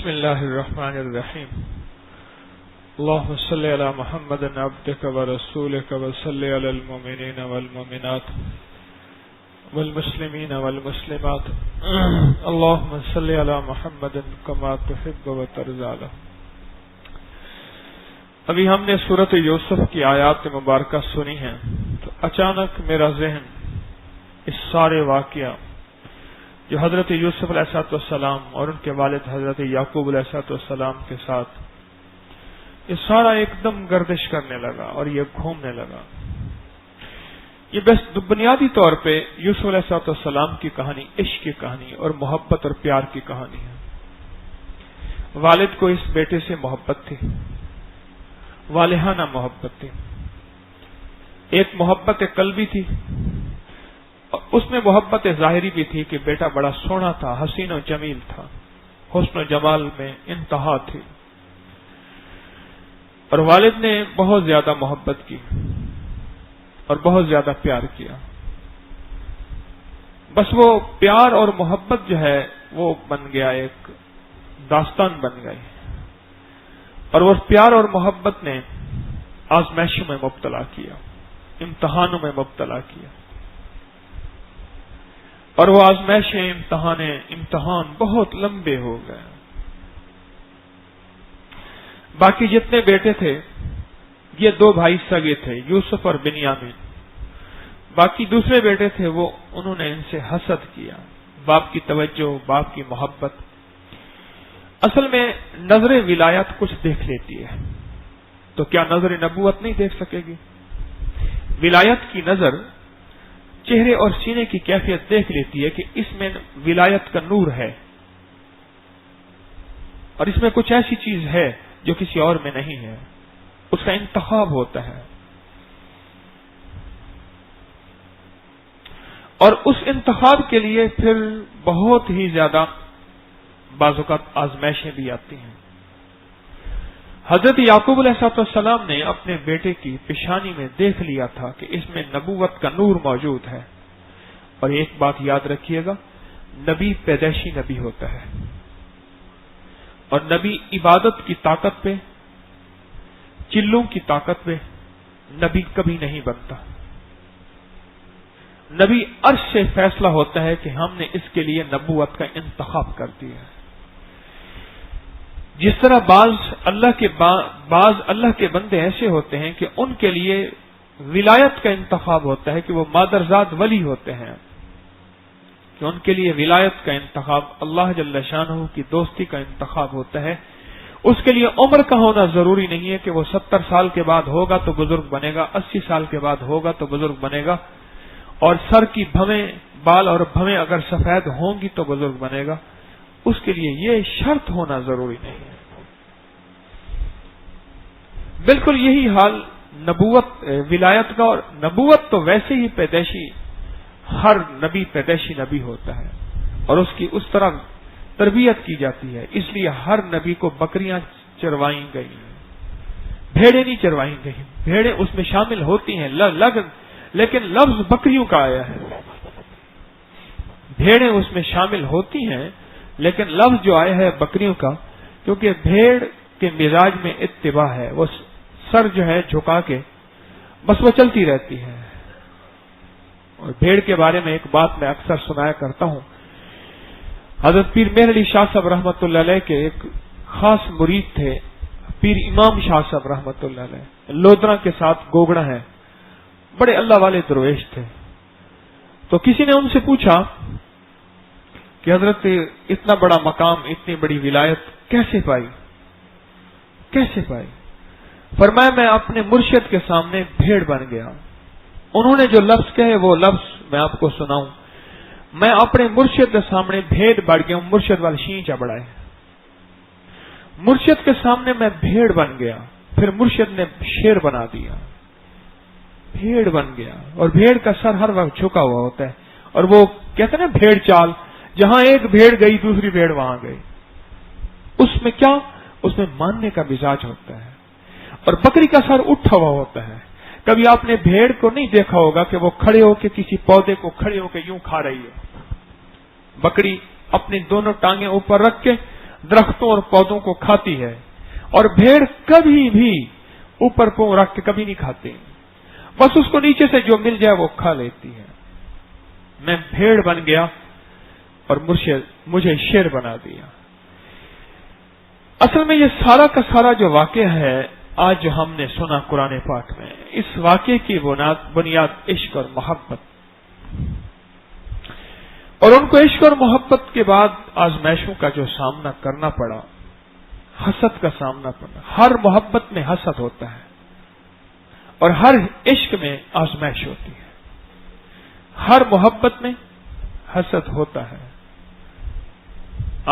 بسم اللہ الرحمن الرحیم اللہم صلی علی محمد عبدک ورسولک وصلی علی المؤمنین والمؤمنات والمسلمین والمسلمات اللہم صلی علی محمد کما تحب وترضی. ابھی ہم نے سورۃ یوسف کی آیات مبارکہ سنی ہیں تو اچانک میرا ذہن اس سارے واقعہ جو حضرت یوسف علیہ السلام اور ان کے والد حضرت یعقوب علیہ السلام کے ساتھ یہ سارا ایک دم گردش کرنے لگا اور یہ گھومنے لگا. یہ بس بنیادی طور پہ یوسف علیہ السلام کی کہانی عشق کی کہانی اور محبت اور پیار کی کہانی ہے. والد کو اس بیٹے سے محبت تھی، والہانہ محبت تھی، ایک محبت قلبی تھی، اس میں محبت ظاہری بھی تھی کہ بیٹا بڑا سونا تھا، حسین و جمیل تھا، حسن و جمال میں انتہا تھی، اور والد نے بہت زیادہ محبت کی اور بہت زیادہ پیار کیا. بس وہ پیار اور محبت جو ہے وہ بن گیا، ایک داستان بن گئی، اور وہ پیار اور محبت نے آزمائشوں میں مبتلا کیا، امتحانوں میں مبتلا کیا، اور وہ آزمائشیں امتحان بہت لمبے ہو گئے. باقی جتنے بیٹے تھے یہ دو بھائی سگے تھے، یوسف اور بنیامین. باقی دوسرے بیٹے تھے وہ انہوں نے ان سے حسد کیا، باپ کی توجہ، باپ کی محبت. اصل میں نظر ولایت کچھ دیکھ لیتی ہے تو کیا نظر نبوت نہیں دیکھ سکے گی؟ ولایت کی نظر چہرے اور سینے کی کیفیت دیکھ لیتی ہے کہ اس میں ولایت کا نور ہے اور اس میں کچھ ایسی چیز ہے جو کسی اور میں نہیں ہے. اس کا انتخاب ہوتا ہے اور اس انتخاب کے لیے پھر بہت ہی زیادہ بعض اوقات آزمائشیں بھی آتی ہیں. حضرت یعقوب علیہ السلام نے اپنے بیٹے کی پیشانی میں دیکھ لیا تھا کہ اس میں نبوت کا نور موجود ہے. اور ایک بات یاد رکھیے گا، نبی پیدائشی نبی ہوتا ہے اور نبی عبادت کی طاقت پہ، چلوں کی طاقت پہ نبی کبھی نہیں بنتا. نبی عرش سے فیصلہ ہوتا ہے کہ ہم نے اس کے لیے نبوت کا انتخاب کر دیا ہے. جس طرح بعض اللہ کے بندے ایسے ہوتے ہیں کہ ان کے لیے ولایت کا انتخاب ہوتا ہے کہ وہ مادرزاد ولی ہوتے ہیں، کہ ان کے لیے ولایت کا انتخاب اللہ جل شانہ کی دوستی کا انتخاب ہوتا ہے. اس کے لیے عمر کا ہونا ضروری نہیں ہے کہ وہ 70 سال کے بعد ہوگا تو بزرگ بنے گا، 80 سال کے بعد ہوگا تو بزرگ بنے گا، اور سر کی بھویں، بال اور بھویں اگر سفید ہوں گی تو بزرگ بنے گا. اس کے لیے یہ شرط ہونا ضروری نہیں ہے. بالکل یہی حال نبوت ولایت کا، اور نبوت تو ویسے ہی پیدائشی، ہر نبی پیدائشی نبی ہوتا ہے اور اس کی اس طرح تربیت کی جاتی ہے. اس لیے ہر نبی کو بکریاں چروائی گئی، بھیڑیں نہیں چروائی گئی. بھیڑیں اس میں شامل ہوتی ہیں لیکن لفظ بکریوں کا آیا ہے. بھیڑیں اس میں شامل ہوتی ہیں لیکن لفظ جو آیا ہے بکریوں کا، کیونکہ بھیڑ کے مزاج میں اتباع ہے، وہ سر جو ہے جھکا کے بس وہ چلتی رہتی ہے. اور بھیڑ کے بارے میں ایک بات میں اکثر سنایا کرتا ہوں. حضرت پیر مہر علی شاہ صاحب رحمۃ اللہ علیہ کے ایک خاص مرید تھے، پیر امام شاہ صاحب رحمۃ اللہ علیہ، لودرا کے ساتھ گوگڑا ہے، بڑے اللہ والے درویش تھے. تو کسی نے ان سے پوچھا کہ حضرت اتنا بڑا مقام، اتنی بڑی ولایت کیسے پائی؟ فرمایا میں اپنے مرشد کے سامنے بھیڑ بن گیا. انہوں نے جو لفظ کہے وہ لفظ میں آپ کو سناؤں. میں اپنے مرشد کے سامنے بھیڑ بڑھ گیا ہوں، مرشد والی شینچا بڑھائے. مرشد کے سامنے میں بھیڑ بن گیا، پھر مرشد نے شیر بنا دیا، بھیڑ بن گیا. اور بھیڑ کا سر ہر وقت جھکا ہوا ہوتا ہے، اور وہ کہتے ہیں نا بھیڑ چال، جہاں ایک بھیڑ گئی دوسری بھیڑ وہاں گئی. اس میں کیا؟ اس میں ماننے کا مزاج ہوتا ہے. اور بکری کا سر اٹھا ہوا ہوتا ہے. کبھی آپ نے بھیڑ کو نہیں دیکھا ہوگا کہ وہ کھڑے ہو کے کسی پودے کو کھڑے ہو کے یوں کھا رہی ہے. بکری اپنی دونوں ٹانگیں اوپر رکھ کے درختوں اور پودوں کو کھاتی ہے، اور بھیڑ کبھی بھی اوپر پاؤں رکھ کے کبھی نہیں کھاتی، بس اس کو نیچے سے جو مل جائے وہ کھا لیتی ہے۔ میں بھیڑ بن گیا اور مجھے شیر بنا دیا۔ اصل میں یہ سارا کا سارا جو واقعہ ہے آج جو ہم نے سنا قرآن پاک میں، اس واقعے کی بنیاد عشق اور محبت، اور ان کو عشق اور محبت کے بعد آزمائشوں کا جو سامنا کرنا پڑا، حسد کا سامنا پڑا۔ ہر محبت میں حسد ہوتا ہے اور ہر عشق میں آزمائش ہوتی ہے۔ ہر محبت میں حسد ہوتا ہے۔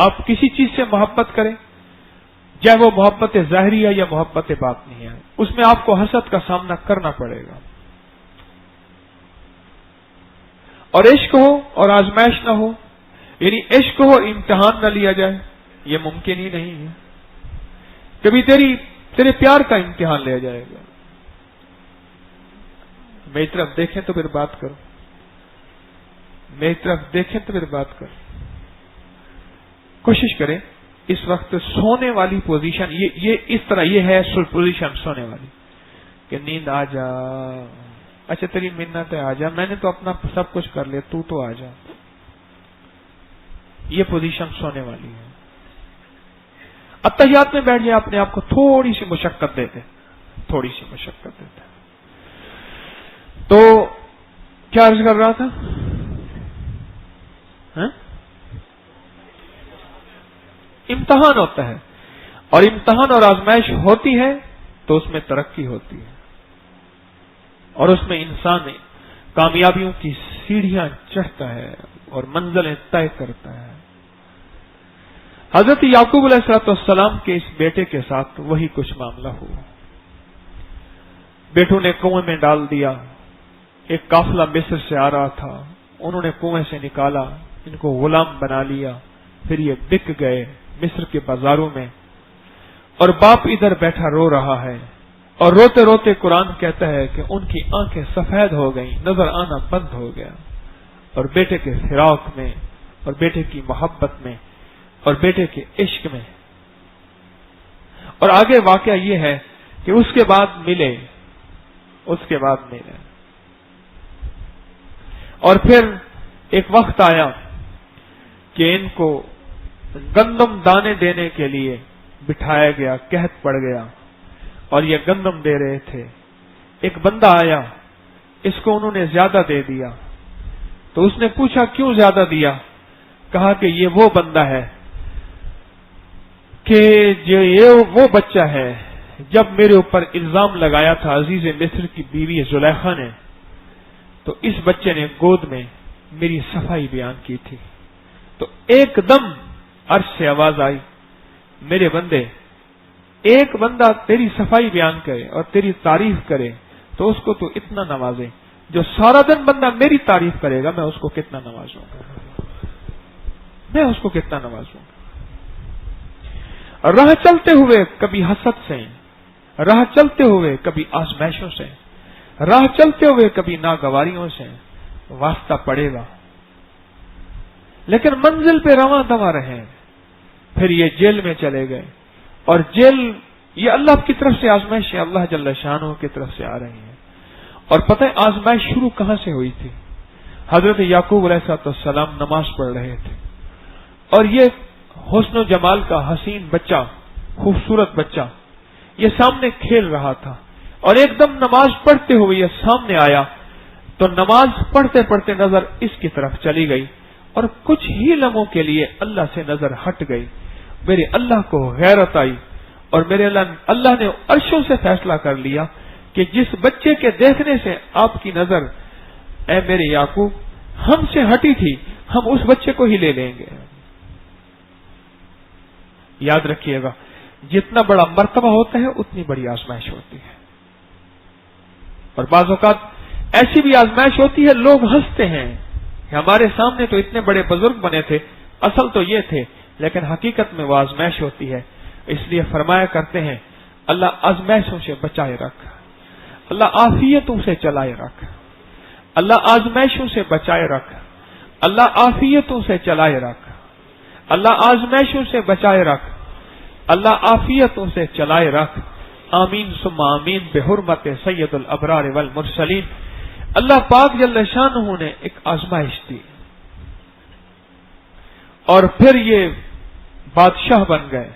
آپ کسی چیز سے محبت کریں، چاہے وہ محبت ظاہری ہے یا محبت باطنی ہے، اس میں آپ کو حسد کا سامنا کرنا پڑے گا۔ اور عشق ہو اور آزمائش نہ ہو، یعنی عشق ہو امتحان نہ لیا جائے، یہ ممکن ہی نہیں ہے۔ کبھی تیرے پیار کا امتحان لیا جائے گا، میری طرف دیکھیں تو پھر بات کرو، میری طرف دیکھیں تو پھر بات کرو۔ کوشش کریں اس وقت سونے والی پوزیشن، یہ اس طرح یہ ہے پوزیشن سونے والی کہ نیند آ جا، اچھا تیری منت ہے آ جا، میں نے تو اپنا سب کچھ کر لیا، تو آ جا، یہ پوزیشن سونے والی ہے۔ اتحیات میں بیٹھ جائے، اپنے آپ کو تھوڑی سی مشقت دیتے، تھوڑی سی مشقت دیتے۔ تو کیا عرض کر رہا تھا؟ امتحان ہوتا ہے، اور امتحان اور آزمائش ہوتی ہے تو اس میں ترقی ہوتی ہے، اور اس میں انسان کامیابیوں کی سیڑھیاں چڑھتا ہے اور منزلیں طے کرتا ہے۔ حضرت یعقوب علیہ السلام کے اس بیٹے کے ساتھ وہی کچھ معاملہ ہوا۔ بیٹوں نے کنویں میں ڈال دیا، ایک قافلہ مصر سے آ رہا تھا، انہوں نے کنویں سے نکالا، ان کو غلام بنا لیا، پھر یہ بک گئے مصر کے بازاروں میں، اور باپ ادھر بیٹھا رو رہا ہے، اور روتے روتے قرآن کہتا ہے کہ ان کی آنکھیں سفید ہو گئیں، نظر آنا بند ہو گیا، اور بیٹے کے فراق میں، اور بیٹے کی محبت میں، اور بیٹے کے عشق میں۔ اور آگے واقعہ یہ ہے کہ اس کے بعد ملے، اور پھر ایک وقت آیا کہ ان کو گندم دانے دینے کے لیے بٹھایا گیا، قحط پڑ گیا، اور یہ گندم دے رہے تھے۔ ایک بندہ آیا، اس کو انہوں نے زیادہ دے دیا، تو اس نے پوچھا کیوں زیادہ دیا؟ کہا کہ یہ وہ بندہ ہے کہ یہ وہ بچہ ہے جب میرے اوپر الزام لگایا تھا عزیز مصر کی بیوی زلیخا نے، تو اس بچے نے گود میں میری صفائی بیان کی تھی، تو ایک دم عرش سے آواز آئی، میرے بندے، ایک بندہ تیری صفائی بیان کرے اور تیری تعریف کرے تو اس کو تو اتنا نوازے، جو سارا دن بندہ میری تعریف کرے گا میں اس کو کتنا نوازوں گا۔ راہ چلتے ہوئے کبھی حسد سے، راہ چلتے ہوئے کبھی آزمائشوں سے، راہ چلتے ہوئے کبھی ناگواریوں سے واسطہ پڑے گا، لیکن منزل پہ رواں دواں رہے۔ پھر یہ جیل میں چلے گئے، اور جیل یہ اللہ کی طرف سے آزمائش ہے، اللہ جل شانہ کی طرف سے آ رہی ہے۔ اور پتہ ہے آزمائش شروع کہاں سے ہوئی تھی؟ حضرت یعقوب علیہ السلام نماز پڑھ رہے تھے، اور یہ حسن و جمال کا حسین بچہ، خوبصورت بچہ یہ سامنے کھیل رہا تھا، اور ایک دم نماز پڑھتے ہوئے یہ سامنے آیا، تو نماز پڑھتے پڑھتے نظر اس کی طرف چلی گئی، اور کچھ ہی لمحوں کے لیے اللہ سے نظر ہٹ گئی۔ میرے اللہ کو غیرت آئی، اور میرے اللہ نے عرشوں سے فیصلہ کر لیا کہ جس بچے کے دیکھنے سے آپ کی نظر اے میرے یعقوب ہم سے ہٹی تھی، ہم اس بچے کو ہی لے لیں گے۔ یاد رکھیے گا، جتنا بڑا مرتبہ ہوتا ہے اتنی بڑی آزمائش ہوتی ہے، اور بعض اوقات ایسی بھی آزمائش ہوتی ہے لوگ ہنستے ہیں کہ ہمارے سامنے تو اتنے بڑے بزرگ بنے تھے، اصل تو یہ تھے، لیکن حقیقت میں وہ آزمائش ہوتی ہے۔ اس لیے فرمایا کرتے ہیں اللہ آزمائشوں سے بچائے رکھ، اللہ عافیتوں سے چلائے رکھ، اللہ آزمائشوں سے بچائے رکھ، اللہ عافیتوں سے چلائے رکھ، اللہ آزمائشوں سے بچائے رکھ، اللہ عافیتوں سے چلائے رکھ، آمین ثم آمین بحرمت سید الابرار والمرسلین۔ اللہ پاک جل شانہ نے ایک آزمائش دی اور پھر یہ بادشاہ بن گئے،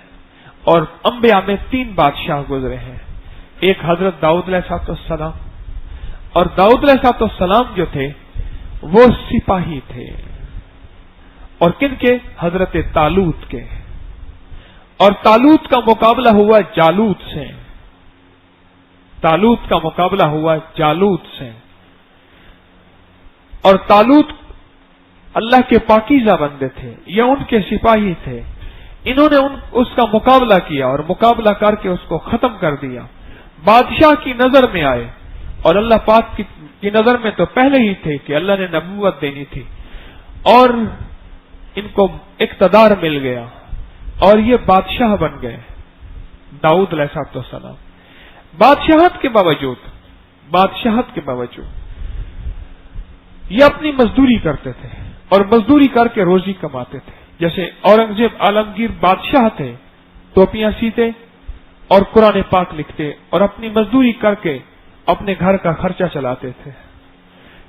اور انبیاء میں 3 بادشاہ گزرے ہیں، ایک حضرت داؤد علیہ السلام، اور داؤد علیہ السلام جو تھے وہ سپاہی تھے، اور کن کے؟ حضرت طالوت کے، اور طالوت کا مقابلہ ہوا جالوت سے، طالوت کا مقابلہ ہوا جالوت سے، اور طالوت اللہ کے پاکیزہ بندے تھے، یا ان کے سپاہی تھے، انہوں نے اس کا مقابلہ کیا اور مقابلہ کر کے اس کو ختم کر دیا، بادشاہ کی نظر میں آئے، اور اللہ پاک کی نظر میں تو پہلے ہی تھے کہ اللہ نے نبوت دینی تھی، اور ان کو اقتدار مل گیا اور یہ بادشاہ بن گئے داؤد علیہ السلام۔ بادشاہت کے باوجود یہ اپنی مزدوری کرتے تھے، اور مزدوری کر کے روزی کماتے تھے، جیسے اورنگزیب عالمگیر بادشاہ تھے، ٹوپیاں سیتے اور قرآن پاک لکھتے اور اپنی مزدوری کر کے اپنے گھر کا خرچہ چلاتے تھے۔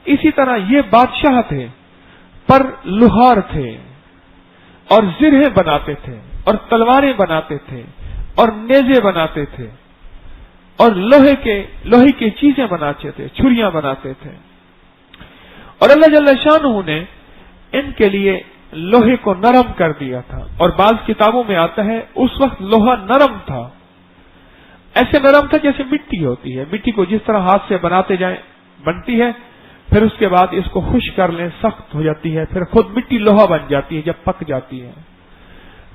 اسی طرح یہ بادشاہ تھے پر لوہار تھے، اور زرہیں بناتے تھے، اور تلواریں بناتے تھے، اور نیزے بناتے تھے، اور لوہے کی چیزیں بناتے تھے، چھریاں بناتے تھے، اور اللہ جل شانہ نے ان کے لیے لوہے کو نرم کر دیا تھا، اور بعض کتابوں میں آتا ہے اس وقت لوہا نرم تھا، ایسے نرم تھا جیسے مٹی ہوتی ہے، مٹی کو جس طرح ہاتھ سے بناتے جائیں بنتی ہے، پھر اس کے بعد اس کو خشک کر لیں سخت ہو جاتی ہے، پھر خود مٹی لوہا بن جاتی ہے جب پک جاتی ہے۔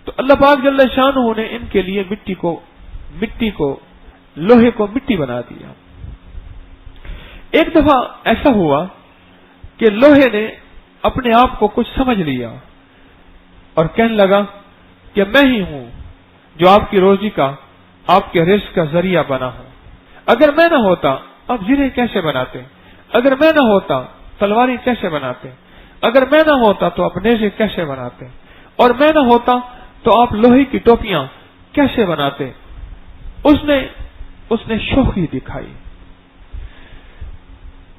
تو اللہ پاک جل شانہ نے ان کے لیے مٹی کو لوہے کو مٹی بنا دیا۔ ایک دفعہ ایسا ہوا کہ لوہے نے اپنے آپ کو کچھ سمجھ لیا اور کہنے لگا کہ میں ہی ہوں جو آپ کی روزی کا، آپ کے رزق کا ذریعہ بنا ہوں، اگر میں نہ ہوتا آپ زرہیں کیسے بناتے، اگر میں نہ ہوتا تلواریں کیسے بناتے، اگر میں نہ ہوتا تو آپ نیزے کیسے بناتے، اور میں نہ ہوتا تو آپ لوہے کی ٹوپیاں کیسے بناتے۔ اس نے شوخی دکھائی،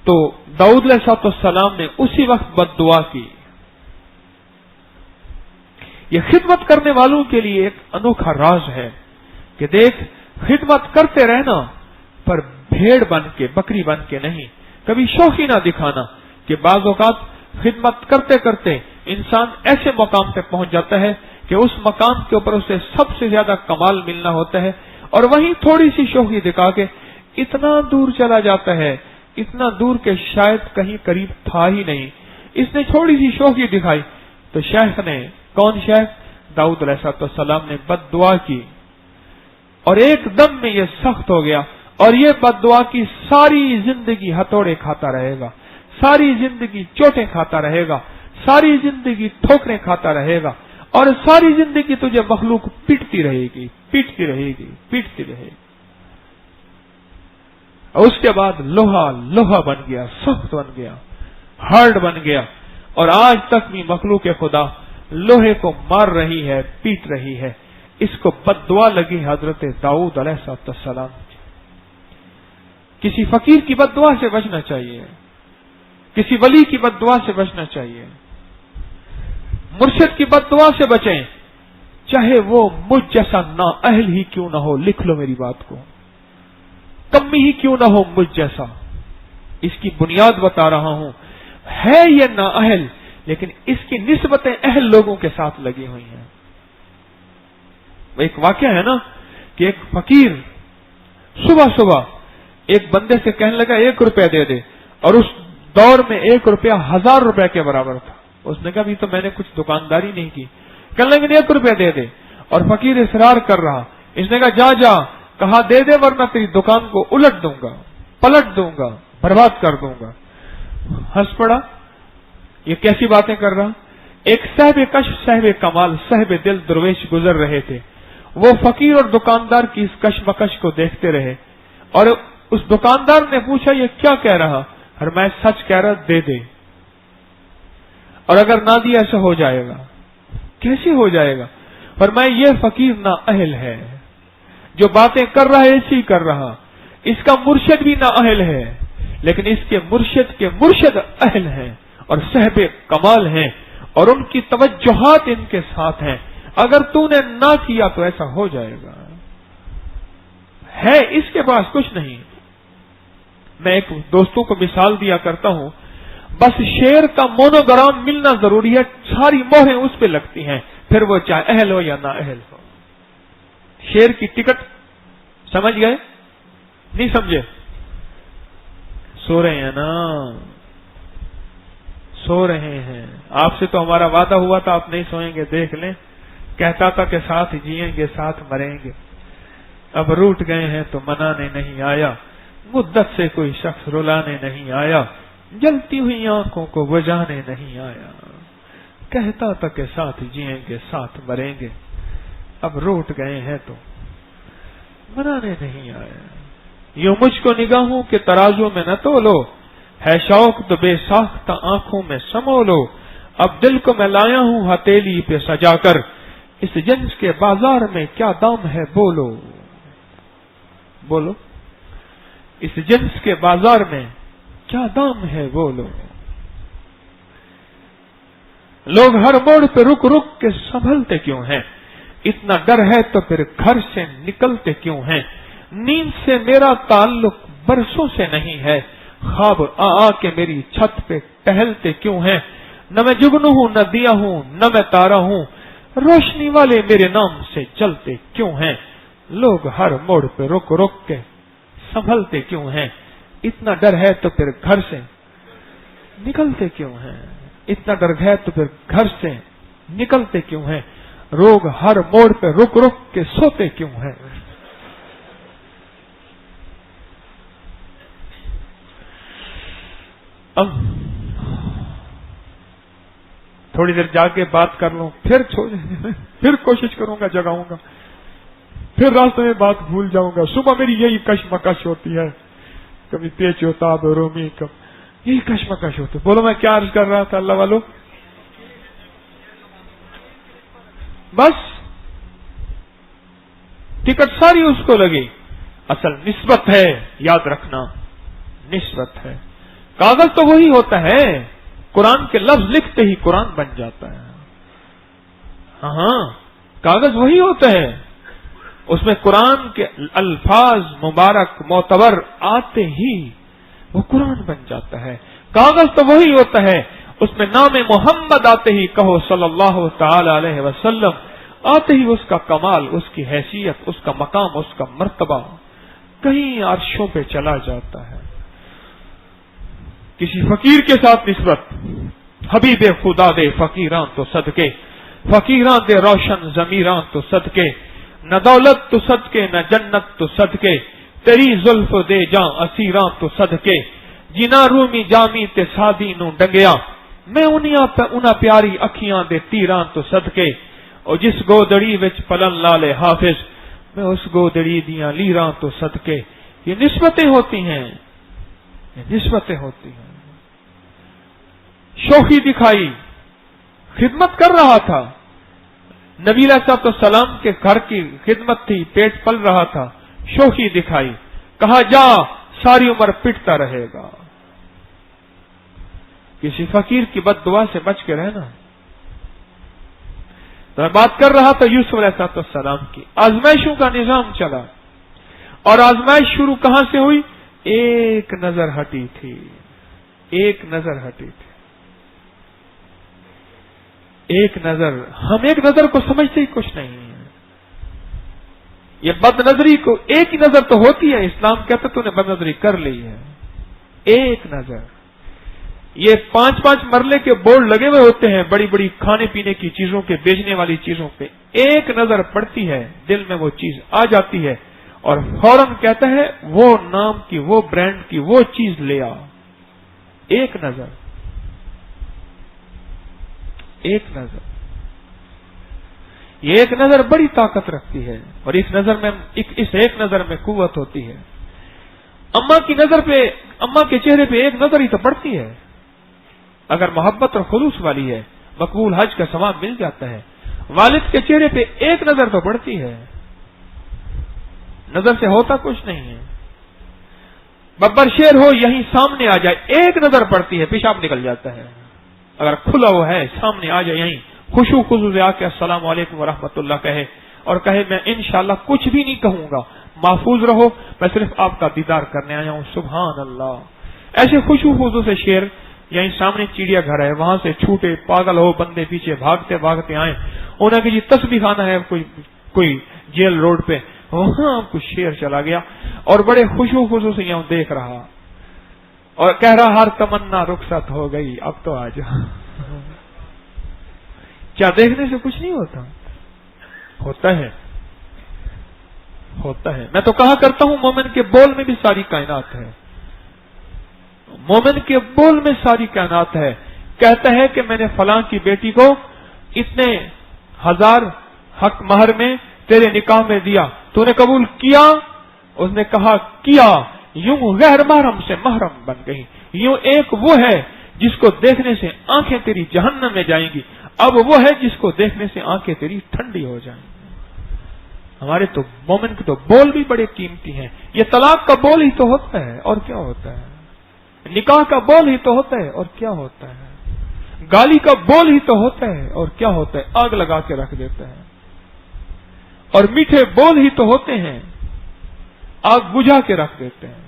تو داؤد علیہ السلام نے اسی وقت بد دعا کی۔ یہ خدمت کرنے والوں کے لیے ایک انوکھا راز ہے کہ دیکھ، خدمت کرتے رہنا پر بھیڑ بن کے، بکری بن کے نہیں، کبھی شوخی نہ دکھانا، کہ بعض اوقات خدمت کرتے کرتے انسان ایسے مقام پہ پہنچ جاتا ہے کہ اس مقام کے اوپر اسے سب سے زیادہ کمال ملنا ہوتا ہے، اور وہیں تھوڑی سی شوخی دکھا کے اتنا دور چلا جاتا ہے، اتنا دور کہ شاید کہیں قریب تھا ہی نہیں۔ اس نے تھوڑی سی شوخی دکھائی تو شیخ نے، کون شیخ؟ داؤد علیہ السلام نے بد دعا کی، اور ایک دم میں یہ سخت ہو گیا، اور یہ بد دعا کی ساری زندگی ہتھوڑے کھاتا رہے گا، ساری زندگی چوٹیں کھاتا رہے گا، ساری زندگی ٹھوکریں کھاتا رہے گا، اور ساری زندگی تجھے مخلوق پیٹتی رہے گی، پیٹتی رہے گی، پیٹتی رہے گی۔ اس کے بعد لوہا بن گیا، سخت بن گیا، ہارڈ بن گیا، اور آج تک بھی مخلوق خدا لوہے کو مار رہی ہے، پیٹ رہی ہے۔ اس کو بد دعا لگی حضرت داؤد علیہ السلام۔ کسی فقیر کی بد دعا سے بچنا چاہیے، کسی ولی کی بد دعا سے بچنا چاہیے، مرشد کی بد دعا سے بچیں، چاہے وہ مجھ جیسا نااہل ہی کیوں نہ ہو۔ لکھ لو میری بات کو، کمی ہی کیوں نہ ہو مجھ جیسا۔ اس کی بنیاد بتا رہا ہوں، ہے یہ نااہل لیکن اس کی نسبتیں اہل لوگوں کے ساتھ لگی ہوئی ہیں۔ ایک واقعہ ہے نا کہ ایک فقیر صبح ایک بندے سے کہنے لگا 1 روپیہ دے دے، اور اس دور میں 1 روپیہ 1000 روپے کے برابر تھا۔ اس نے کہا بھی تو میں نے کچھ دکانداری نہیں کی، کہنے لگے 1 روپیہ دے دے، اور فقیر اصرار کر رہا۔ اس نے کہا جا کہا دے دے ورنہ تیری دکان کو الٹ دوں گا، پلٹ دوں گا، برباد کر دوں گا۔ ہنس پڑا، یہ کیسی باتیں کر رہا۔ ایک صاحب کشف، صاحب کمال، صاحب دل درویش گزر رہے تھے، وہ فقیر اور دکاندار کی اس کشمکش کو دیکھتے رہے، اور اس دکاندار نے پوچھا یہ کیا کہہ رہا؟ میں سچ کہہ رہا، دے دے، اور اگر نہ دیا ایسا ہو جائے گا۔ کیسے ہو جائے گا؟ فرمایا یہ فقیر نا اہل ہے، جو باتیں کر رہا ہے ایسی کر رہا، اس کا مرشد بھی نا اہل ہے، لیکن اس کے مرشد اہل ہیں اور صاحب کمال ہیں اور ان کی توجہات ان کے ساتھ ہیں، اگر تو نے نہ کیا تو ایسا ہو جائے گا۔ ہے اس کے پاس کچھ نہیں۔ میں ایک دوستوں کو مثال دیا کرتا ہوں، بس شعر کا مونوگرام ملنا ضروری ہے، ساری مہریں اس پہ لگتی ہیں، پھر وہ چاہے اہل ہو یا نہ اہل ہو۔ شعر کی ٹکٹ سمجھ گئے؟ نہیں سمجھے؟ سو رہے ہیں نا، سو رہے ہیں۔ آپ سے تو ہمارا وعدہ ہوا تھا آپ نہیں سوئیں گے، دیکھ لیں، کہتا تھا کہ ساتھ جئیں گے ساتھ مریں گے، اب روٹ گئے ہیں تو منانے نہیں آیا، مدت سے کوئی شخص رلانے نہیں آیا، جلتی ہوئی آنکھوں کو بجھانے نہیں آیا، کہتا تھا کہ ساتھ جئیں گے ساتھ مریں گے، اب روٹ گئے ہیں تو منانے نہیں آیا۔ یوں مجھ کو نگاہوں کے ترازو میں نہ تولو، ہے شوق تو بے ساختہ آنکھوں میں سمو لو، اب دل کو میں لایا ہوں ہتھیلی پہ سجا کر، اس جنس کے بازار میں کیا دام ہے بولو، بولو اس جنس کے بازار میں کیا دام ہے بولو۔ لوگ ہر موڑ پہ رک رک کے سنبھلتے کیوں ہیں، اتنا ڈر ہے تو پھر گھر سے نکلتے کیوں ہیں، نیند سے میرا تعلق برسوں سے نہیں ہے، خواب آ کے میری چھت پہ ٹہلتے کیوں ہیں، نہ میں جگنو ہوں نہ دیا ہوں نہ میں تارا ہوں، روشنی والے میرے نام سے چلتے کیوں ہیں، لوگ ہر موڑ پہ رک رک کے سنبھلتے کیوں ہیں، اتنا ڈر ہے تو پھر گھر سے نکلتے کیوں ہیں، اتنا ڈر ہے تو پھر گھر سے نکلتے کیوں ہیں، لوگ ہر موڑ پہ رک رک کے سوتے کیوں ہیں۔ اب تھوڑی دیر جا کے بات کر لوں، پھر کوشش کروں گا جگاؤں گا، پھر راستے میں بات بھول جاؤں گا۔ صبح میری یہی کشمکش ہوتی ہے، کبھی پیچ ہوتا رومی، کب یہی کشمکش ہوتی۔ بولو میں کیا عرض کر رہا تھا اللہ والو؟ بس ٹکٹ ساری اس کو لگی، اصل نسبت ہے، یاد رکھنا نسبت ہے۔ کاغذ تو وہی ہوتا ہے، قرآن کے لفظ لکھتے ہی قرآن بن جاتا ہے۔ ہاں کاغذ وہی ہوتا ہے، اس میں قرآن کے الفاظ مبارک معتبر آتے ہی وہ قرآن بن جاتا ہے۔ کاغذ تو وہی ہوتا ہے، اس میں نام محمد آتے ہی کہو صلی اللہ تعالی علیہ وسلم، آتے ہی اس کا کمال، اس کی حیثیت، اس کا مقام، اس کا مرتبہ کہیں عرشوں پہ چلا جاتا ہے۔ کسی فقیر کے ساتھ نسبت، حبیب خدا دے فقیران تو صدقے، فقیران دے روشن ضمیران تو صدقے، نہ دولت تو صدقے نہ جنت تو صدقے، تیری زلف دے جاں اسیراں تو صدقے، جنا رومی جامی تے سادی نو ڈنگیا، میں انہاں پیاری اکھیاں دے تیراں تو صدقے، اور جس گودڑی وچ پلن لالے حافظ، میں اس گودڑی دیاں لیراں تو صدقے۔ یہ نسبتیں ہوتی ہیں، یہ نسبتیں ہوتی ہیں۔ شوخی دکھائی، خدمت کر رہا تھا، نبی علیہ الصلوۃ والسلام کے گھر کی خدمت تھی، پیٹ پل رہا تھا، شوخی دکھائی، کہا جا ساری عمر پٹتا رہے گا۔ کسی فقیر کی بد دعا سے بچ کے رہنا۔ تو میں بات کر رہا تھا یوسف علیہ الصلوۃ والسلام کی، آزمائشوں کا نظام چلا، اور آزمائش شروع کہاں سے ہوئی؟ ایک نظر ہٹی تھی، ایک نظر ہٹی تھی، ایک نظر۔ ہم ایک نظر کو سمجھتے ہی کچھ نہیں ہے، یہ بد نظری کو ایک ہی نظر تو ہوتی ہے، اسلام کہتا تو نے بد نظری کر لی ہے، ایک نظر۔ یہ 5-5 مرلے کے بورڈ لگے ہوئے ہوتے ہیں بڑی بڑی کھانے پینے کی چیزوں کے، بیچنے والی چیزوں پہ، ایک نظر پڑتی ہے، دل میں وہ چیز آ جاتی ہے، اور فوراً کہتا ہے وہ نام کی، وہ برانڈ کی، وہ چیز لے آ۔ ایک نظر، ایک نظر، یہ ایک نظر بڑی طاقت رکھتی ہے، اور اس ایک نظر میں قوت ہوتی ہے۔ اماں کی نظر پہ، اماں کے چہرے پہ ایک نظر ہی تو پڑتی ہے، اگر محبت اور خلوص والی ہے، مقبول حج کا ثواب مل جاتا ہے۔ والد کے چہرے پہ ایک نظر تو پڑتی ہے، نظر سے ہوتا کچھ نہیں ہے۔ ببر شیر ہو یہیں سامنے آ جائے، ایک نظر پڑتی ہے، پیشاب نکل جاتا ہے۔ اگر کھلا ہوا ہے سامنے آ جائے، یہیں خوشو خضو سے آ کے السلام علیکم ورحمۃ اللہ کہے اور کہے میں انشاءاللہ کچھ بھی نہیں کہوں گا، محفوظ رہو، میں صرف آپ کا دیدار کرنے آیا ہوں، سبحان اللہ۔ ایسے خوشو خضو سے شیر یہیں سامنے چڑیا گھر ہے، وہاں سے چھوٹے پاگل ہو بندے پیچھے بھاگتے بھاگتے آئے، انہیں کہ جی تسبیح خانہ ہے کوئی جیل روڈ پہ، وہاں کچھ شیر چلا گیا اور بڑے خوشو خضو سے یوں دیکھ رہا اور کہہ رہا ہر تمنا رخصت ہو گئی، اب تو آ جا۔ کیا دیکھنے سے کچھ نہیں ہوتا؟ ہوتا ہے۔ میں تو کہا کرتا ہوں مومن کے بول میں بھی ساری کائنات ہے، مومن کے بول میں ساری کائنات ہے۔ کہتا ہے کہ میں نے فلاں کی بیٹی کو اتنے ہزار حق مہر میں تیرے نکاح میں دیا، تو نے قبول کیا؟ اس نے کہا کیا، یوں غیر محرم سے محرم بن گئی، یوں ایک وہ ہے جس کو دیکھنے سے آنکھیں تیری جہنم میں جائیں گی، اب وہ ہے جس کو دیکھنے سے آنکھیں تیری ٹھنڈی ہو جائیں گی۔ ہمارے تو مومن کے تو بول بھی بڑے قیمتی ہیں۔ یہ طلاق کا بول ہی تو ہوتا ہے اور کیا ہوتا ہے، نکاح کا بول ہی تو ہوتا ہے اور کیا ہوتا ہے، گالی کا بول ہی تو ہوتا ہے اور کیا ہوتا ہے، آگ لگا کے رکھ دیتا ہے، اور میٹھے بول ہی تو ہوتے ہیں، آگ بجھا کے رکھ دیتے ہیں۔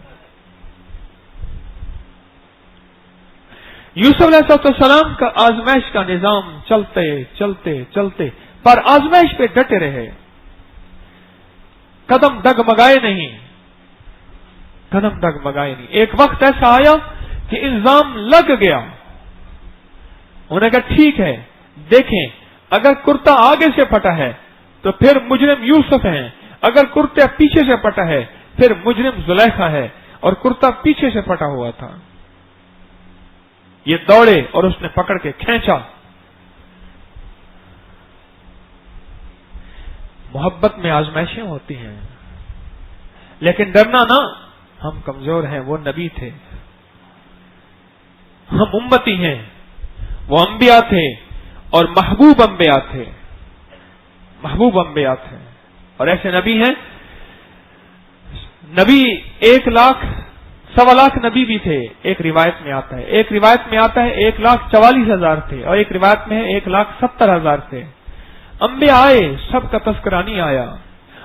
یوسف علیہ السلام کا آزمائش کا نظام چلتے چلتے چلتے پر آزمائش پہ ڈٹے رہے، قدم ڈگمگائے نہیں، قدم ڈگمگائے نہیں۔ ایک وقت ایسا آیا کہ الزام لگ گیا، انہوں نے کہا ٹھیک ہے دیکھیں، اگر کرتا آگے سے پھٹا ہے تو پھر مجرم یوسف ہیں، اگر کرتا پیچھے سے پھٹا ہے پھر مجرم زلیخا ہے، اور کرتا پیچھے سے پھٹا ہوا تھا۔ یہ دوڑے اور اس نے پکڑ کے کھینچا۔ محبت میں آزمائشیں ہوتی ہیں، لیکن ڈرنا نہ، ہم کمزور ہیں، وہ نبی تھے، ہم امتی ہیں، وہ انبیاء تھے اور محبوب انبیاء تھے، محبوب انبیاء تھے، اور ایسے نبی ہیں، نبی 1,00,000 نبی بھی تھے، ایک روایت میں آتا ہے، 1,44,000 تھے، اور ایک روایت میں ہے 1,70,000 تھے۔ انبیاء آئے، سب کا تذکرہ نہیں آیا،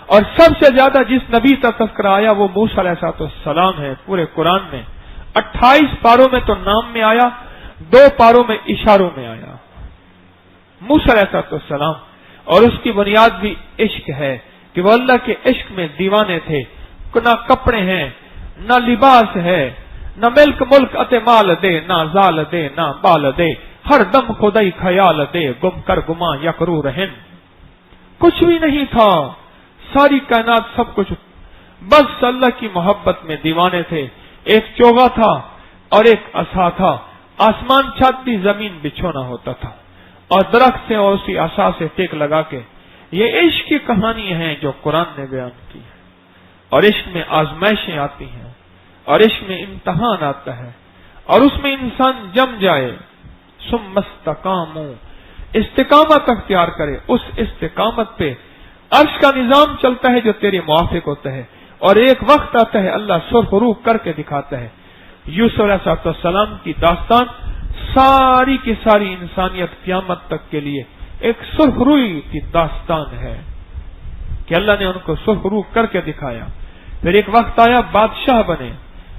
اور سب سے زیادہ جس نبی کا تذکرہ آیا وہ موسیٰ علیہ السلام ہے۔ پورے قرآن میں 28 پاروں میں تو نام میں آیا، 2 پاروں میں اشاروں میں آیا، موسیٰ علیہ السلام، اور اس کی بنیاد بھی عشق ہے کہ وہ اللہ کے عشق میں دیوانے تھے۔ نہ کپڑے ہیں، نہ لباس ہے، نہ ملک ملک اتے مال دے، نہ زال دے، نہ بال دے، ہر دم خدائی خیال دے، گم کر گما یا کرو رہن۔ کچھ بھی نہیں تھا، ساری کائنات سب کچھ، بس اللہ کی محبت میں دیوانے تھے۔ ایک چوغا تھا اور ایک عصا تھا، آسمان چھت بھی زمین بچھونا ہوتا تھا، اور درخت سے اور اسی عصا سے ٹیک لگا کے۔ یہ عشق کی کہانی ہے جو قرآن نے بیان کی ہے، اور عشق میں آزمائشیں آتی ہیں، اور عشق میں امتحان آتا ہے، اور اس میں انسان جم جائے، ثم استقاموا، استقامت اختیار کرے، اس استقامت پہ عرش کا نظام چلتا ہے جو تیرے موافق ہوتا ہے، اور ایک وقت آتا ہے اللہ سرخ روح کر کے دکھاتا ہے۔ یوسف علیہ السلام کی داستان ساری کی ساری انسانیت قیامت تک کے لیے ایک سرخ روئی کی داستان ہے کہ اللہ نے ان کو سرخ روح کر کے دکھایا۔ پھر ایک وقت آیا بادشاہ بنے،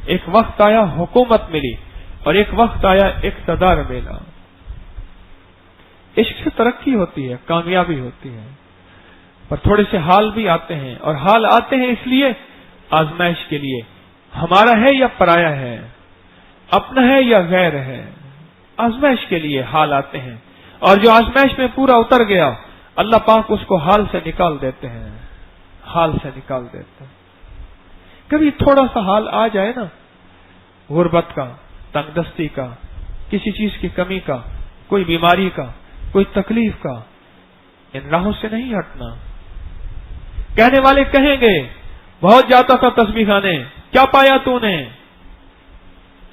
ایک وقت آیا حکومت ملی، اور ایک وقت آیا اقتدار ملا۔ عشق سے ترقی ہوتی ہے، کامیابی ہوتی ہے، پر تھوڑے سے حال بھی آتے ہیں، اور حال آتے ہیں اس لیے آزمائش کے لیے، ہمارا ہے یا پرایا ہے، اپنا ہے یا غیر ہے، آزمائش کے لیے حال آتے ہیں، اور جو آزمائش میں پورا اتر گیا اللہ پاک اس کو حال سے نکال دیتے ہیں، حال سے نکال دیتے ہیں۔ کبھی تھوڑا سا حال آ جائے نا، غربت کا، تنگ دستی کا، کسی چیز کی کمی کا، کوئی بیماری کا، کوئی تکلیف کا، ان راہوں سے نہیں ہٹنا۔ کہنے والے کہیں گے بہت جاتا تھا تسبیح خانے، کیا پایا تو نے؟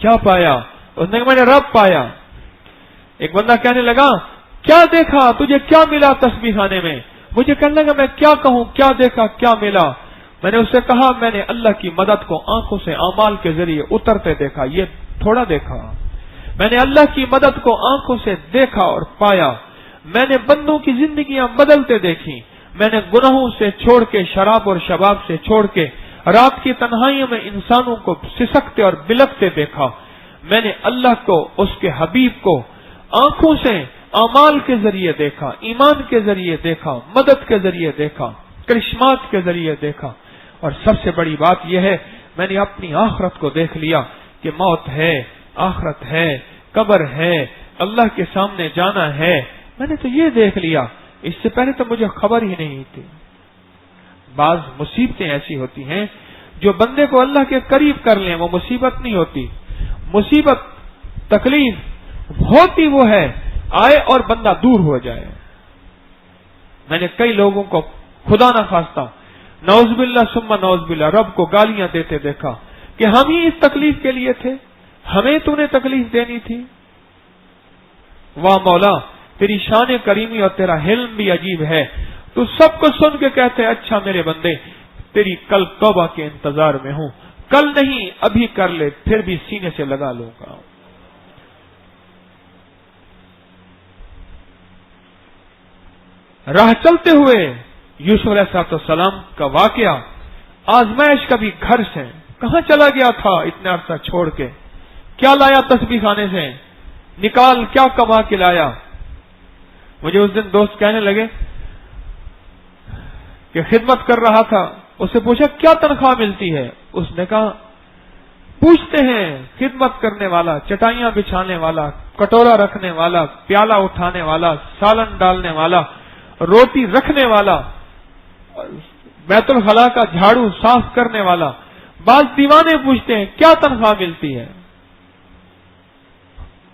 کیا پایا؟ اس نے کہا میں نے رب پایا۔ ایک بندہ کہنے لگا کیا دیکھا؟ تجھے کیا ملا تسبیح خانے میں؟ مجھے کہنے لگا میں کیا کہوں، کیا دیکھا، کیا ملا؟ میں نے اس سے کہا میں نے اللہ کی مدد کو آنکھوں سے اعمال کے ذریعے اترتے دیکھا، یہ تھوڑا دیکھا۔ میں نے اللہ کی مدد کو آنکھوں سے دیکھا اور پایا۔ میں نے بندوں کی زندگیاں بدلتے دیکھی۔ میں نے گناہوں سے چھوڑ کے، شراب اور شباب سے چھوڑ کے، رات کی تنہائیوں میں انسانوں کو سسکتے اور بلکتے دیکھا۔ میں نے اللہ کو، اس کے حبیب کو آنکھوں سے اعمال کے ذریعے دیکھا، ایمان کے ذریعے دیکھا، مدد کے ذریعے دیکھا، کرشمات کے ذریعے دیکھا، اور سب سے بڑی بات یہ ہے میں نے اپنی آخرت کو دیکھ لیا کہ موت ہے، آخرت ہے، قبر ہے، اللہ کے سامنے جانا ہے۔ میں نے تو یہ دیکھ لیا، اس سے پہلے تو مجھے خبر ہی نہیں تھی۔ بعض مصیبتیں ایسی ہوتی ہیں جو بندے کو اللہ کے قریب کر لیں، وہ مصیبت نہیں ہوتی۔ مصیبت، تکلیف ہوتی وہ ہے آئے اور بندہ دور ہو جائے۔ میں نے کئی لوگوں کو خدا نہ خواستہ، نعوذ باللہ ثم نعوذ باللہ، رب کو گالیاں دیتے دیکھا کہ ہم ہی اس تکلیف کے لیے تھے، ہمیں تو نے تکلیف دینی تھی۔ واہ مولا، تیری شان کریمی اور تیرا حلم بھی عجیب ہے، تو سب کو سن کے کہتے اچھا میرے بندے تیری کل توبہ کے انتظار میں ہوں، کل نہیں ابھی کر لے، پھر بھی سینے سے لگا لوں گا۔ راہ چلتے ہوئے یوسف علیہ السلام کا واقعہ، آزمائش کبھی گھر سے کہاں چلا گیا تھا اتنا عرصہ چھوڑ کے، کیا لایا تسبیح خانے سے، نکال کیا کما کے لایا۔ مجھے اس دن دوست کہنے لگے کہ خدمت کر رہا تھا، اس سے پوچھا کیا تنخواہ ملتی ہے؟ اس نے کہا پوچھتے ہیں خدمت کرنے والا، چٹائیاں بچھانے والا، کٹورا رکھنے والا، پیالہ اٹھانے والا، سالن ڈالنے والا، روٹی رکھنے والا، بیت الخلاء کا جھاڑو صاف کرنے والا۔ بعض دیوانے پوچھتے ہیں کیا تنخواہ ملتی ہے؟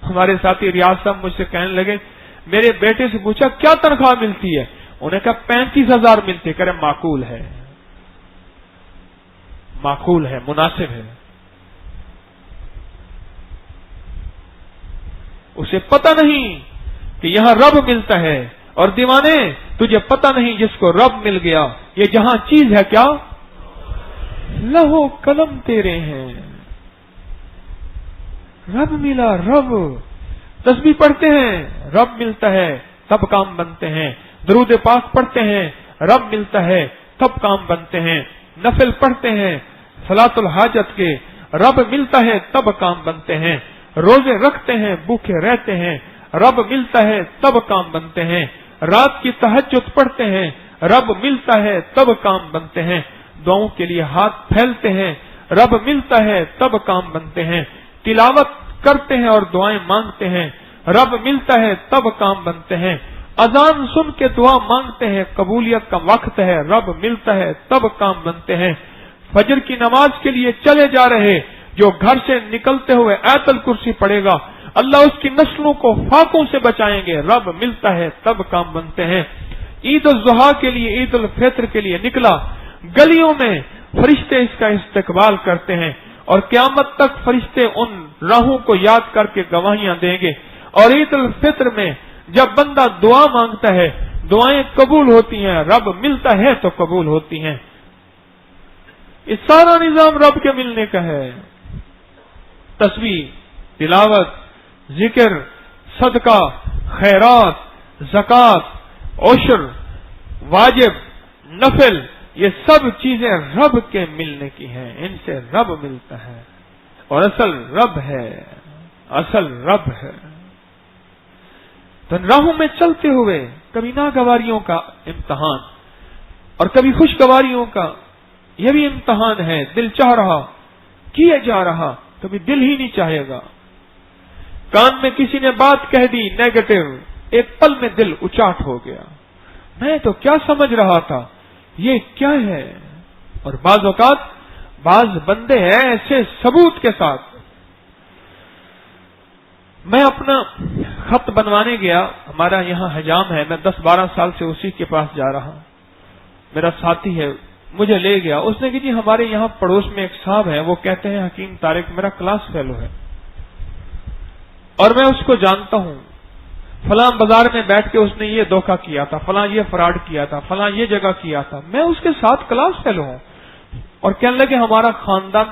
ہمارے ساتھی ریاض صاحب مجھ سے کہنے لگے میرے بیٹے سے پوچھا کیا تنخواہ ملتی ہے؟ انہیں کہا 35,000 ملتی ہے۔ کہہ رہے معقول ہے، معقول ہے، مناسب ہے۔ اسے پتہ نہیں کہ یہاں رب ملتا ہے، اور دیوانے تجھے پتہ نہیں جس کو رب مل گیا، یہ جہاں چیز ہے کیا؟ لوح قلم تیرے ہیں، رب ملا، رب۔ تسبیح پڑھتے ہیں رب ملتا ہے تب کام بنتے ہیں، درود پاک پڑھتے ہیں رب ملتا ہے تب کام بنتے ہیں، نفل پڑھتے ہیں صلاۃ الحاجت کے رب ملتا ہے تب کام بنتے ہیں، روزے رکھتے ہیں بھوکے رہتے ہیں رب ملتا ہے تب کام بنتے ہیں، رات کی تہجد پڑھتے ہیں رب ملتا ہے تب کام بنتے ہیں، دعاؤں کے لیے ہاتھ پھیلتے ہیں رب ملتا ہے تب کام بنتے ہیں، تلاوت کرتے ہیں اور دعائیں مانگتے ہیں رب ملتا ہے تب کام بنتے ہیں، اذان سن کے دعا مانگتے ہیں قبولیت کا وقت ہے رب ملتا ہے تب کام بنتے ہیں، فجر کی نماز کے لیے چلے جا رہے جو گھر سے نکلتے ہوئے آیت الکرسی پڑھے گا اللہ اس کی نسلوں کو فاقوں سے بچائیں گے رب ملتا ہے تب کام بنتے ہیں، عید الاضحیٰ کے لیے، عید الفطر کے لیے نکلا، گلیوں میں فرشتے اس کا استقبال کرتے ہیں اور قیامت تک فرشتے ان راہوں کو یاد کر کے گواہیاں دیں گے، اور عید الفطر میں جب بندہ دعا مانگتا ہے دعائیں قبول ہوتی ہیں، رب ملتا ہے تو قبول ہوتی ہیں۔ اس سارا نظام رب کے ملنے کا ہے۔ تسبیح، تلاوت، ذکر، صدقہ، خیرات، زکوٰۃ، عشر، واجب، نفل، یہ سب چیزیں رب کے ملنے کی ہیں، ان سے رب ملتا ہے، اور اصل رب ہے، اصل رب ہے۔ تو راہوں میں چلتے ہوئے کبھی ناگواریوں کا امتحان اور کبھی خوشگواریوں کا یہ بھی امتحان ہے، دل چاہ رہا کیے جا رہا، کبھی دل ہی نہیں چاہے گا، کان میں کسی نے بات کہہ دی نیگیٹو، ایک پل میں دل اچاٹ ہو گیا، میں تو کیا سمجھ رہا تھا، یہ کیا ہے۔ اور بعض اوقات بعض بندے ہیں ایسے ثبوت کے ساتھ۔ میں اپنا خط بنوانے گیا، ہمارا یہاں حجام ہے، میں 10-12 سال سے اسی کے پاس جا رہا ہوں، میرا ساتھی ہے، مجھے لے گیا، اس نے کہ جی ہمارے یہاں پڑوس میں ایک صاحب ہے، وہ کہتے ہیں حکیم طارق، میرا کلاس فیلو ہے اور میں اس کو جانتا ہوں، فلاں بازار میں بیٹھ کے اس نے یہ دھوکہ کیا تھا، فلاں یہ فراڈ کیا تھا، فلاں یہ جگہ کیا تھا. میں اس کے ساتھ کلاس فیلو ہوں. اور کہنے لگے ہمارا خاندان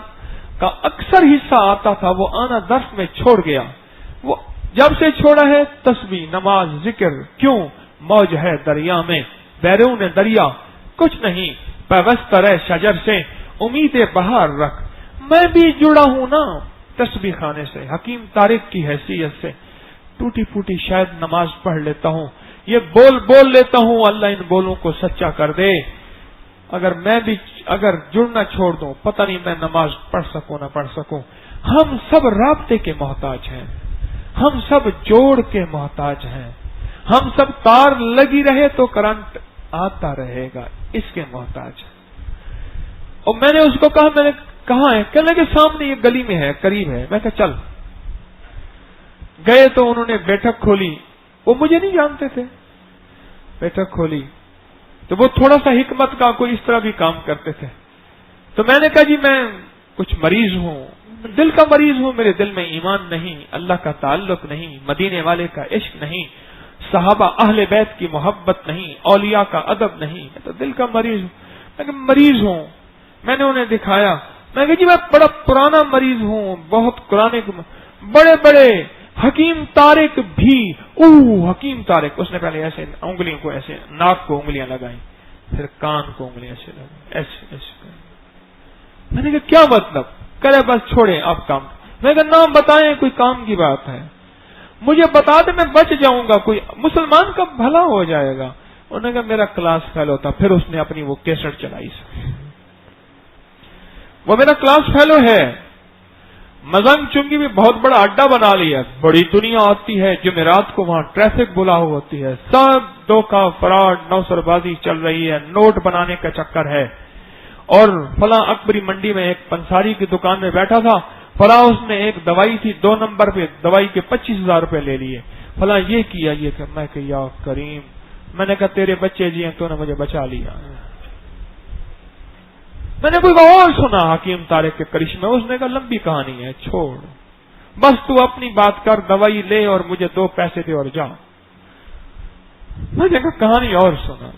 کا اکثر حصہ آتا تھا، وہ آنا درس میں چھوڑ گیا. وہ جب سے چھوڑا ہے تسبیح، نماز، ذکر. کیوں؟ موج ہے دریا میں، بیرون دریا کچھ نہیں، پیوست رہ شجر سے، امید بہار رکھ. میں بھی جڑا ہوں نا تسبیح خانے سے، حکیم طارق کی حیثیت سے. ٹوٹی پھوٹی شاید نماز پڑھ لیتا ہوں، یہ بول لیتا ہوں، اللہ ان بولوں کو سچا کر دے. اگر جڑنا چھوڑ دوں، پتہ نہیں میں نماز پڑھ سکوں نہ پڑھ سکوں. ہم سب رابطے کے محتاج ہیں، ہم سب جوڑ کے محتاج ہیں، ہم سب تار لگی رہے تو کرنٹ آتا رہے گا، اس کے محتاج ہیں. اور میں نے اس کو کہا، میں نے کہاں ہے؟ کہنے لگے سامنے یہ گلی میں ہے، قریب ہے. میں کہا چل. گئے تو انہوں نے بیٹھک کھولی، وہ مجھے نہیں جانتے تھے. بیٹھک کھولی تو وہ تھوڑا سا حکمت کا کوئی اس طرح بھی کام کرتے تھے. تو میں نے کہا جی میں کچھ مریض ہوں، دل کا مریض ہوں، میرے دل میں ایمان نہیں، اللہ کا تعلق نہیں، مدینے والے کا عشق نہیں، صحابہ اہل بیت کی محبت نہیں، اولیاء کا ادب نہیں. میں تو دل کا مریض ہوں. میں مریض ہوں. میں نے انہیں دکھایا. میں کہا جی میں بڑا پرانا مریض ہوں، بہت قرآن بڑے بڑے حکیم طارق بھی. حکیم طارق. اس نے پہلے ایسے انگلیوں کو ایسے، ناک کو انگلیاں لگائیں، پھر کان کو انگلیاں ایسے لگائیں، ایسے. میں نے کہا کیا مطلب؟ کرے بس چھوڑیں آپ کام. میں نے کہا نام بتائیں، کوئی کام کی بات ہے، مجھے بتا دیں، میں بچ جاؤں گا، کوئی مسلمان کا بھلا ہو جائے گا. انہوں نے کہا میرا کلاس فیلو تھا. پھر اس نے اپنی وہ کیسٹ چلائی. وہ میرا کلاس فیلو ہے. مزنگ چنگی بھی بہت بڑا اڈا بنا لیا، بڑی دنیا آتی ہے، جمعرات کو وہاں ٹریفک بلا ہوتی ہے، سب دھوکہ فراڈ نوسر بازی چل رہی ہے، نوٹ بنانے کا چکر ہے. اور فلاں اکبری منڈی میں ایک پنساری کی دکان میں بیٹھا تھا، فلاں اس نے ایک دوائی تھی 2 نمبر پہ، دوائی کے 25,000 روپے لے لیے. فلاں یہ کیا یہ کہ میں کہ یا کریم. میں نے کہا تیرے بچے جی ہیں، تو نے مجھے بچا لیا. میں نے کوئی اور سنا حکیم طارق کے کرشمے. اس نے کہا لمبی کہانی ہے، چھوڑ، بس تو اپنی بات کر، دوائی لے اور مجھے 2 پیسے دے اور جا. میں نے کہا کہانی اور سنا.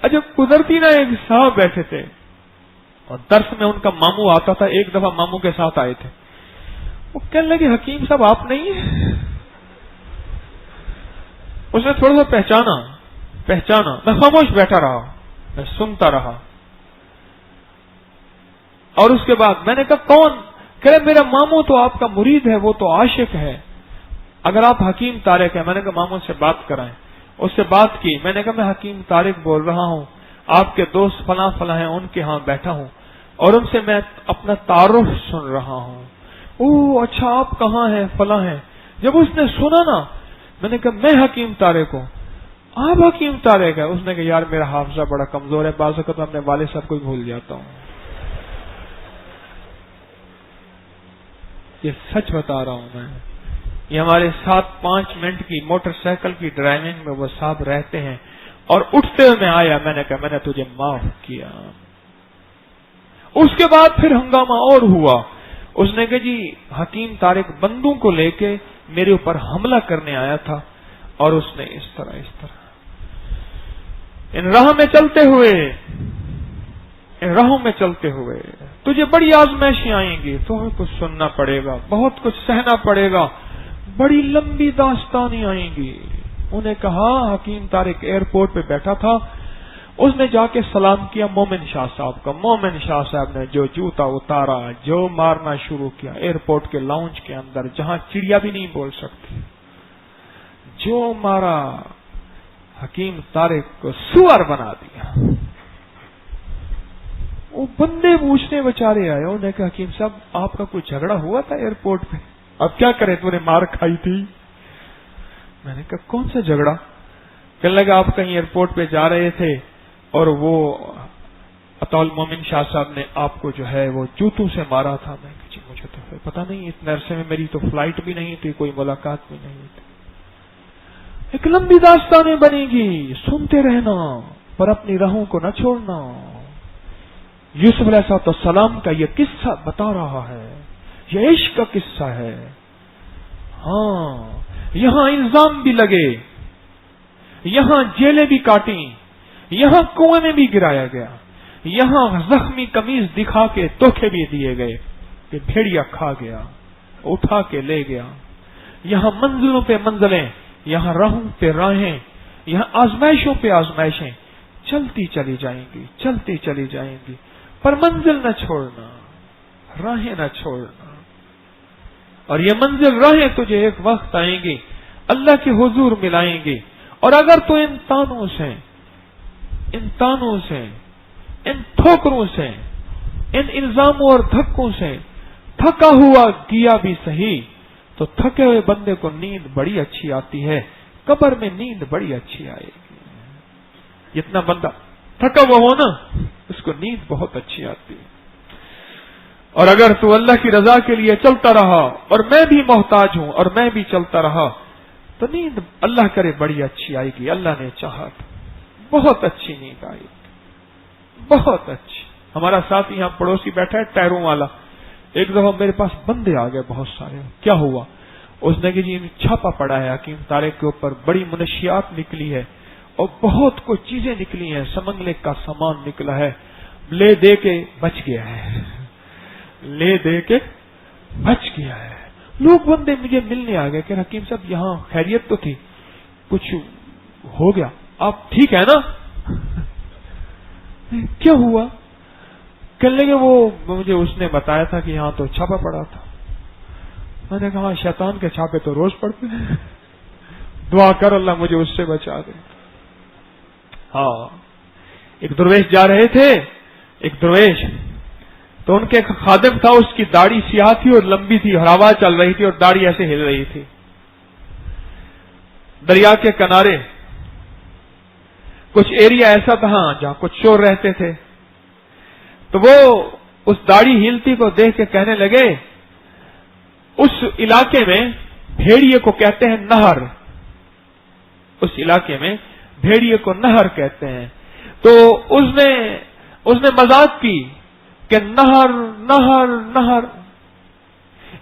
اچھا قدرتی نا ایک صاحب بیٹھے تھے اور درس میں ان کا ماموں آتا تھا. ایک دفعہ ماموں کے ساتھ آئے تھے. وہ کہنے لگے حکیم صاحب آپ نہیں ہیں؟ اس نے تھوڑا سا پہچانا. میں خاموش بیٹھا رہا، میں سنتا رہا. اور اس کے بعد میں نے کہا کون؟ کہہ رہے میرا ماموں تو آپ کا مرید ہے، وہ تو عاشق ہے. اگر آپ حکیم طارق ہیں. میں نے کہا ماموں سے بات کرائیں. اس سے بات کی. میں نے کہا میں حکیم طارق بول رہا ہوں، آپ کے دوست فلاں فلاں ہیں، ان کے ہاں بیٹھا ہوں اور ان سے میں اپنا تعارف سن رہا ہوں. اچھا آپ کہاں ہیں؟ فلاں ہیں. جب اس نے سنا نا، میں نے کہا میں حکیم طارق ہوں. آپ حکیم طارق ہے؟ اس نے کہا یار میرا حافظہ بڑا کمزور ہے، بعض اوقات میں اپنے والد صاحب کو بھول جاتا ہوں. یہ سچ بتا رہا ہوں میں. یہ ہمارے ساتھ 5 منٹ کی موٹر سائیکل کی ڈرائیونگ میں وہ صاحب رہتے ہیں. اور اٹھتے ہوئے میں آیا. میں نے کہا میں نے تجھے معاف کیا. اس کے بعد پھر ہنگامہ اور ہوا. اس نے کہا جی حکیم طارق بندوں کو لے کے میرے اوپر حملہ کرنے آیا تھا اور اس نے اس طرح ان راہوں میں چلتے ہوئے تجھے بڑی آزمائشیں آئیں گی، تمہیں کچھ سننا پڑے گا، بہت کچھ سہنا پڑے گا، بڑی لمبی داستانیں آئیں گی. انہیں کہا حکیم طارق ایئرپورٹ پہ بیٹھا تھا. اس نے جا کے سلام کیا مومن شاہ صاحب کا. مومن شاہ صاحب نے جو جوتا اتارا، جو مارنا شروع کیا ایئرپورٹ کے لاؤنج کے اندر جہاں چڑیا بھی نہیں بول سکتی، جو مارا، حکیم طارق کو سور بنا دیا. وہ بندے پوچھنے بیچارے آئے. انہوں نے کہا حکیم صاحب آپ کا کوئی جھگڑا ہوا تھا ایئرپورٹ پہ؟ اب کیا کریں، تو نے مار کھائی تھی. میں نے کہا کون سا جھگڑا؟ کہنے لگا آپ کہیں ایئرپورٹ پہ جا رہے تھے اور وہ اطول مومن شاہ صاحب نے آپ کو جو ہے وہ جوتوں سے مارا تھا. میں کہ جی مجھے تو پتا نہیں، اتنے عرصے میں میری تو فلائٹ بھی نہیں تھی، کوئی ملاقات بھی نہیں تھی. ایک لمبی داستانیں بنے گی، سنتے رہنا پر اپنی راہوں کو نہ چھوڑنا. یوسف علیہ السلام کا یہ قصہ بتا رہا ہے، یہ عشق کا قصہ ہے. ہاں یہاں الزام بھی لگے، یہاں جیلیں بھی کاٹیں، یہاں کنویں میں بھی گرایا گیا، یہاں زخمی قمیض دکھا کے دھوکے بھی دیے گئے کہ بھیڑیا کھا گیا، اٹھا کے لے گیا، یہاں منزلوں پہ منزلیں، یہاں راہوں پہ راہیں، یہاں آزمائشوں پہ آزمائشیں چلتی چلی جائیں گی، چلتی چلی جائیں گی، پر منزل نہ چھوڑنا، راہیں نہ چھوڑنا۔ اور یہ منزل راہیں تجھے ایک وقت آئیں گی، اللہ کے حضور ملائیں گی، اور اگر تو ان تانوں سے، ان تانوں سے، ان ٹھوکروں سے، ان الزاموں اور دھکوں سے تھکا ہوا گیا بھی صحیح، تو تھکے ہوئے بندے کو نیند بڑی اچھی آتی ہے، قبر میں نیند بڑی اچھی آئے گی۔ جتنا بندہ تھکا ہوا ہو نا، اس کو نیند بہت اچھی آتی ہے۔ اور اگر تو اللہ کی رضا کے لیے چلتا رہا، اور میں بھی محتاج ہوں اور میں بھی چلتا رہا، تو نیند اللہ کرے بڑی اچھی آئے گی۔ اللہ نے چاہا تو بہت اچھی نیند آئے گی، بہت اچھی۔ ہمارا ساتھ یہاں پڑوسی بیٹھا ہے ٹائروں والا، ایک دفعہ میرے پاس بندے آ گئے بہت سارے، کیا ہوا؟ اس نے کہ جی چھاپا پڑا ہے حکیم تارے کے اوپر، بڑی منشیات نکلی ہے اور بہت کچھ چیزیں نکلی ہیں، سمنگلے کا سامان نکلا ہے، لے دے کے بچ گیا ہے، لے دے کے بچ گیا ہے۔ لوگ بندے مجھے ملنے آ گئے کہ حکیم صاحب یہاں خیریت تو تھی، کچھ ہو گیا، آپ ٹھیک ہے نا؟ کیا ہوا؟ کہنے لگے وہ مجھے اس نے بتایا تھا کہ یہاں تو چھاپا پڑا تھا۔ میں نے کہا شیطان کے چھاپے تو روز پڑتے ہیں، دعا کر اللہ مجھے اس سے بچا دے۔ ہاں، ایک درویش جا رہے تھے، ایک درویش، تو ان کے ایک خادم تھا، اس کی داڑھی سیاہ تھی اور لمبی تھی، اور ہوا چل رہی تھی اور داڑھی ایسے ہل رہی تھی۔ دریا کے کنارے کچھ ایریا ایسا تھا جہاں کچھ چور رہتے تھے، تو وہ اس داڑھی ہلتی کو دیکھ کے کہنے لگے، اس علاقے میں بھیڑیے کو کہتے ہیں نہر، اس علاقے میں بھیڑیے کو نہر کہتے ہیں۔ تو اس نے مذاق کی کہ نہر نہر نہر،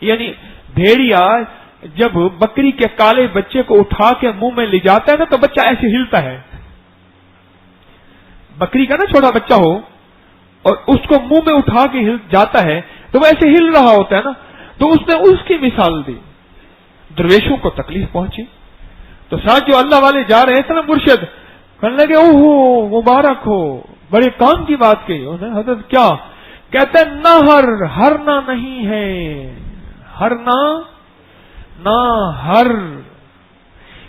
یعنی بھیڑیا جب بکری کے کالے بچے کو اٹھا کے منہ میں لے جاتا ہے نا، تو بچہ ایسے ہلتا ہے، بکری کا نا چھوٹا بچہ ہو اور اس کو منہ میں اٹھا کے ہل جاتا ہے تو وہ ایسے ہل رہا ہوتا ہے نا، تو اس نے اس کی مثال دی۔ درویشوں کو تکلیف پہنچی، تو ساتھ جو اللہ والے جا رہے تھے نا مرشد، کہنے لگے اوہ مبارک ہو، بڑے کام کی بات کہی انہوں نے۔ حضرت کیا کہتے ہیں؟ نہر ہرنا نہیں ہے، ہرنا نہ ہر،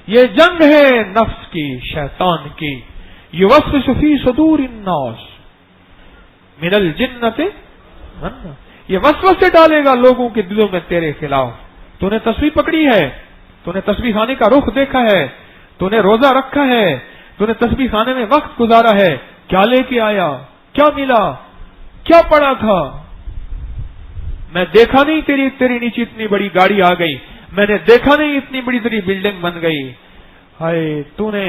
یہ جنگ ہے نفس کی، شیطان کی، یوسوس فی صدور الناس من الجنت، یہ وسوسے ڈالے گا لوگوں کے دلوں میں تیرے خلاف۔ تو نے تسبیح پکڑی ہے، تو نے تسبیح خانے کا رخ دیکھا ہے، تو نے روزہ رکھا ہے، تو نے تسبیح خانے میں وقت گزارا ہے، کیا لے کے آیا، کیا ملا، کیا پڑا تھا؟ میں دیکھا نہیں تیری نیچے اتنی بڑی گاڑی آ گئی، میں نے دیکھا نہیں اتنی بڑی تیری بلڈنگ بن گئی۔ ہائے، تو نے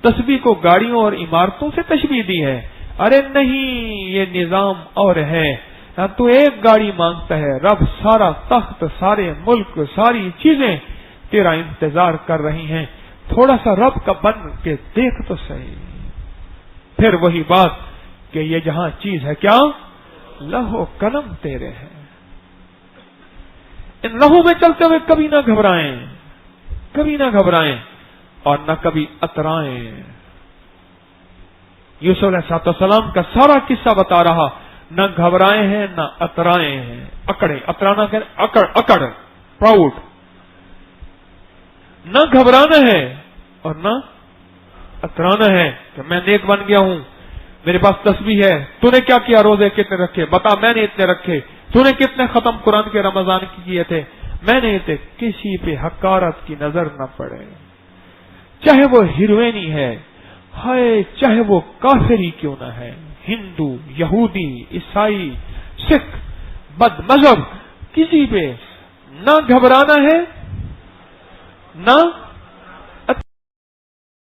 تسبیح کو گاڑیوں اور عمارتوں سے تشبیہ دی ہے۔ ارے نہیں، یہ نظام اور ہے۔ تو ایک گاڑی مانگتا ہے، رب سارا تخت، سارے ملک، ساری چیزیں تیرا انتظار کر رہی ہیں، تھوڑا سا رب کا بن کے دیکھ تو صحیح۔ پھر وہی بات کہ یہ جہاں چیز ہے کیا؟ لوح و قلم تیرے ہیں۔ ان لہو میں چلتے ہوئے کبھی نہ گھبرائیں، کبھی نہ گھبرائیں اور نہ کبھی اترائیں۔ یوسف علیہ السلام کا سارا قصہ بتا رہا، نہ گھبرائے ہیں نہ اترائے ہیں، اکڑے، اترانا کہ اکڑ، پراؤڈ، نہ گھبرانا ہے اور نہ اترانا ہے کہ میں نیک بن گیا ہوں، میرے پاس تسبیح ہے، تو نے کیا کیا، روزے کتنے رکھے، بتا میں نے اتنے رکھے، تو نے کتنے ختم قرآن کے رمضان کی کیے تھے، میں نے اتنے۔ کسی پہ حقارت کی نظر نہ پڑے، چاہے وہ ہیروئنی ہے، ہائے چاہے وہ کافر ہی کیوں نہ ہے، ہندو، یہودی، عیسائی، سکھ، بد مذہب، کسی پہ نہ گھبرانا ہے نہ